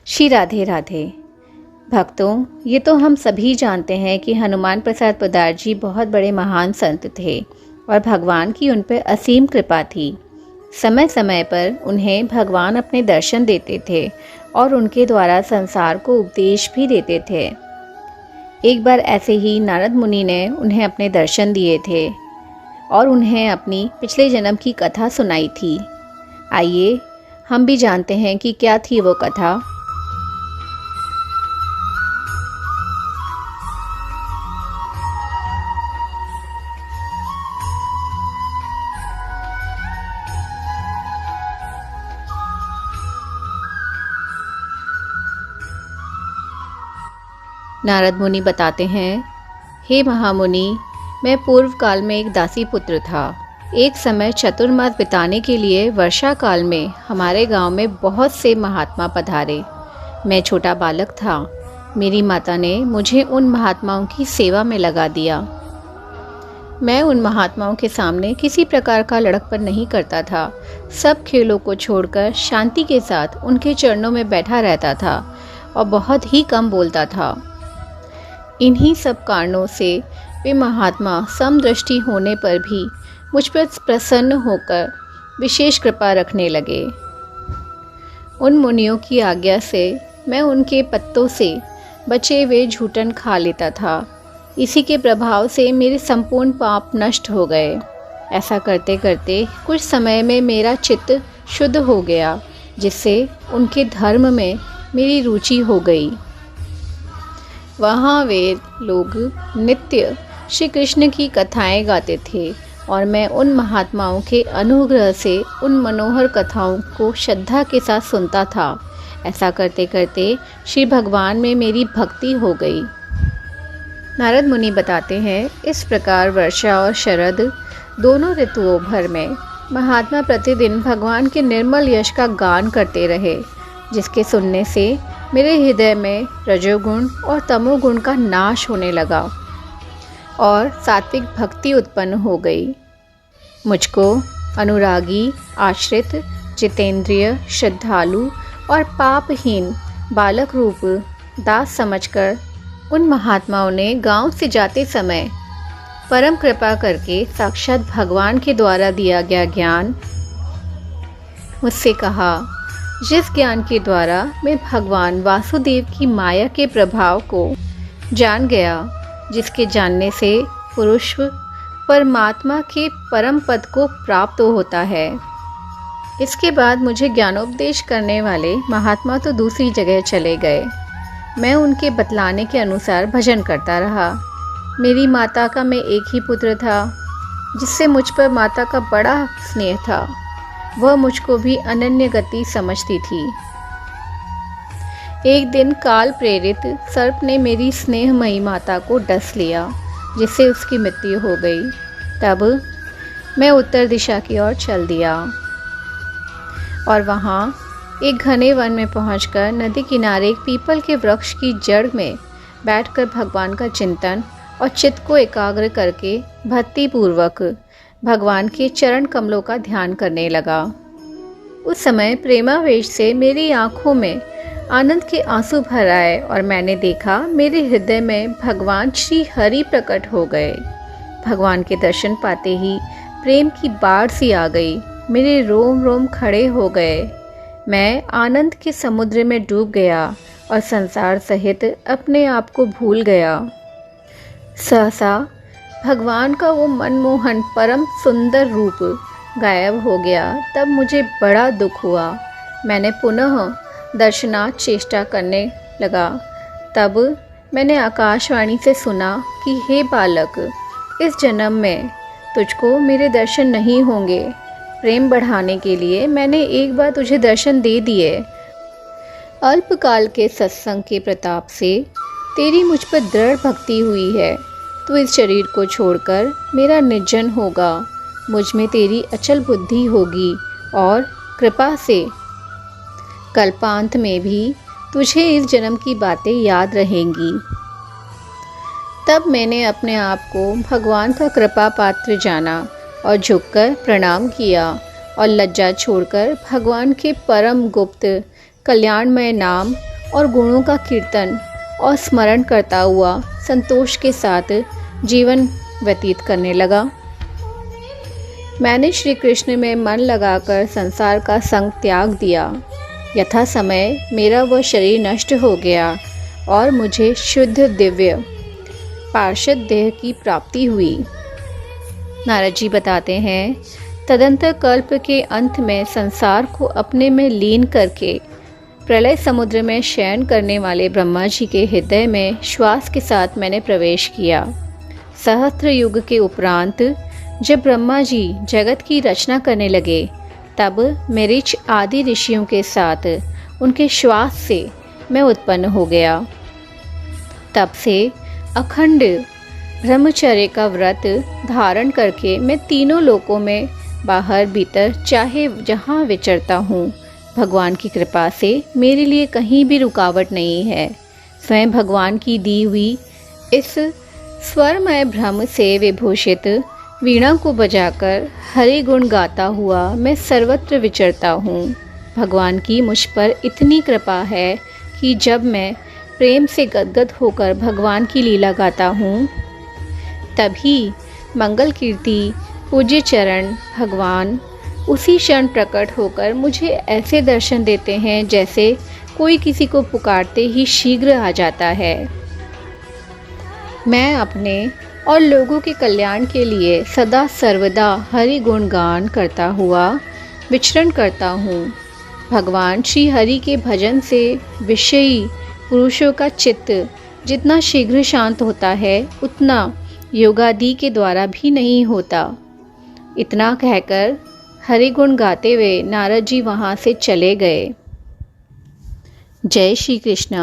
श्री राधे राधे। भक्तों, ये तो हम सभी जानते हैं कि हनुमान प्रसाद पोद्दार जी बहुत बड़े महान संत थे और भगवान की उन पर असीम कृपा थी। समय समय पर उन्हें भगवान अपने दर्शन देते थे और उनके द्वारा संसार को उपदेश भी देते थे। एक बार ऐसे ही नारद मुनि ने उन्हें अपने दर्शन दिए थे और उन्हें अपनी पिछले जन्म की कथा सुनाई थी। आइए हम भी जानते हैं कि क्या थी वो कथा। नारद मुनि बताते हैं, हे महामुनि, मैं पूर्व काल में एक दासी पुत्र था। एक समय चतुर्मास बिताने के लिए वर्षा काल में हमारे गांव में बहुत से महात्मा पधारे। मैं छोटा बालक था। मेरी माता ने मुझे उन महात्माओं की सेवा में लगा दिया। मैं उन महात्माओं के सामने किसी प्रकार का लड़कपन नहीं करता था। सब खेलों को छोड़कर शांति के साथ उनके चरणों में बैठा रहता था और बहुत ही कम बोलता था। इन्हीं सब कारणों से वे महात्मा समदृष्टि होने पर भी मुझ पर प्रसन्न होकर विशेष कृपा रखने लगे। उन मुनियों की आज्ञा से मैं उनके पत्तों से बचे हुए झूठन खा लेता था। इसी के प्रभाव से मेरे संपूर्ण पाप नष्ट हो गए। ऐसा करते करते कुछ समय में मेरा चित्त शुद्ध हो गया, जिससे उनके धर्म में मेरी रुचि हो गई। वहाँ वे लोग नित्य श्री कृष्ण की कथाएं गाते थे और मैं उन महात्माओं के अनुग्रह से उन मनोहर कथाओं को श्रद्धा के साथ सुनता था। ऐसा करते करते श्री भगवान में मेरी भक्ति हो गई। नारद मुनि बताते हैं, इस प्रकार वर्षा और शरद दोनों ऋतुओं भर में महात्मा प्रतिदिन भगवान के निर्मल यश का गान करते रहे, जिसके सुनने से मेरे हृदय में रजोगुण और तमोगुण का नाश होने लगा और सात्विक भक्ति उत्पन्न हो गई। मुझको अनुरागी, आश्रित, जितेंद्रिय, श्रद्धालु और पापहीन बालक रूप दास समझकर उन महात्माओं ने गांव से जाते समय परम कृपा करके साक्षात भगवान के द्वारा दिया गया ज्ञान मुझसे कहा, जिस ज्ञान के द्वारा मैं भगवान वासुदेव की माया के प्रभाव को जान गया, जिसके जानने से पुरुष परमात्मा के परम पद को प्राप्त होता है। इसके बाद मुझे ज्ञानोपदेश करने वाले महात्मा तो दूसरी जगह चले गए। मैं उनके बतलाने के अनुसार भजन करता रहा। मेरी माता का मैं एक ही पुत्र था, जिससे मुझ पर माता का बड़ा स्नेह था। वह मुझको भी अनन्य गति समझती थी। एक दिन काल प्रेरित सर्प ने मेरी स्नेहमयी माता को डस लिया, जिससे उसकी मृत्यु हो गई। तब मैं उत्तर दिशा की ओर चल दिया और वहाँ एक घने वन में पहुंचकर नदी किनारे एक पीपल के वृक्ष की जड़ में बैठकर भगवान का चिंतन और चित्त को एकाग्र करके भक्तिपूर्वक भगवान के चरण कमलों का ध्यान करने लगा। उस समय प्रेमावेश से मेरी आँखों में आनंद के आंसू भर आए और मैंने देखा मेरे हृदय में भगवान श्री हरि प्रकट हो गए। भगवान के दर्शन पाते ही प्रेम की बाढ़ सी आ गई। मेरे रोम रोम खड़े हो गए। मैं आनंद के समुद्र में डूब गया और संसार सहित अपने आप को भूल गया। सहसा भगवान का वो मनमोहन परम सुंदर रूप गायब हो गया। तब मुझे बड़ा दुख हुआ। मैंने पुनः दर्शनार्थ चेष्टा करने लगा। तब मैंने आकाशवाणी से सुना कि हे बालक, इस जन्म में तुझको मेरे दर्शन नहीं होंगे। प्रेम बढ़ाने के लिए मैंने एक बार तुझे दर्शन दे दिए। अल्पकाल के सत्संग के प्रताप से तेरी मुझ पर दृढ़ भक्ति हुई है। तू इस शरीर को छोड़कर मेरा निर्जन होगा। मुझ में तेरी अचल बुद्धि होगी और कृपा से कल्पांत में भी तुझे इस जन्म की बातें याद रहेंगी। तब मैंने अपने आप को भगवान का कृपा पात्र जाना और झुककर प्रणाम किया और लज्जा छोड़कर भगवान के परम गुप्त कल्याणमय नाम और गुणों का कीर्तन और स्मरण करता हुआ संतोष के साथ जीवन व्यतीत करने लगा। मैंने श्री कृष्ण में मन लगाकर संसार का संग त्याग दिया। यथा समय मेरा वह शरीर नष्ट हो गया और मुझे शुद्ध दिव्य पार्षद देह की प्राप्ति हुई। नारद जी बताते हैं, तदंतर कल्प के अंत में संसार को अपने में लीन करके प्रलय समुद्र में शयन करने वाले ब्रह्मा जी के हृदय में श्वास के साथ मैंने प्रवेश किया। सहस्त्र युग के उपरांत जब ब्रह्मा जी जगत की रचना करने लगे, तब मरीच आदि ऋषियों के साथ उनके श्वास से मैं उत्पन्न हो गया। तब से अखंड ब्रह्मचर्य का व्रत धारण करके मैं तीनों लोकों में बाहर भीतर चाहे जहाँ विचरता हूँ, भगवान की कृपा से मेरे लिए कहीं भी रुकावट नहीं है। स्वयं भगवान की दी हुई इस स्वरमय ब्रह्म से विभूषित वीणा को बजाकर हरि गुण गाता हुआ मैं सर्वत्र विचरता हूँ। भगवान की मुझ पर इतनी कृपा है कि जब मैं प्रेम से गदगद होकर भगवान की लीला गाता हूँ, तभी मंगल कीर्ति पूज्य चरण भगवान उसी क्षण प्रकट होकर मुझे ऐसे दर्शन देते हैं जैसे कोई किसी को पुकारते ही शीघ्र आ जाता है। मैं अपने और लोगों के कल्याण के लिए सदा सर्वदा हरि गुणगान करता हुआ विचरण करता हूँ। भगवान श्री हरि के भजन से विषयी पुरुषों का चित्त जितना शीघ्र शांत होता है, उतना योगादि के द्वारा भी नहीं होता। इतना कहकर हरि गुण गाते हुए नारद जी वहाँ से चले गए। जय श्री कृष्ण।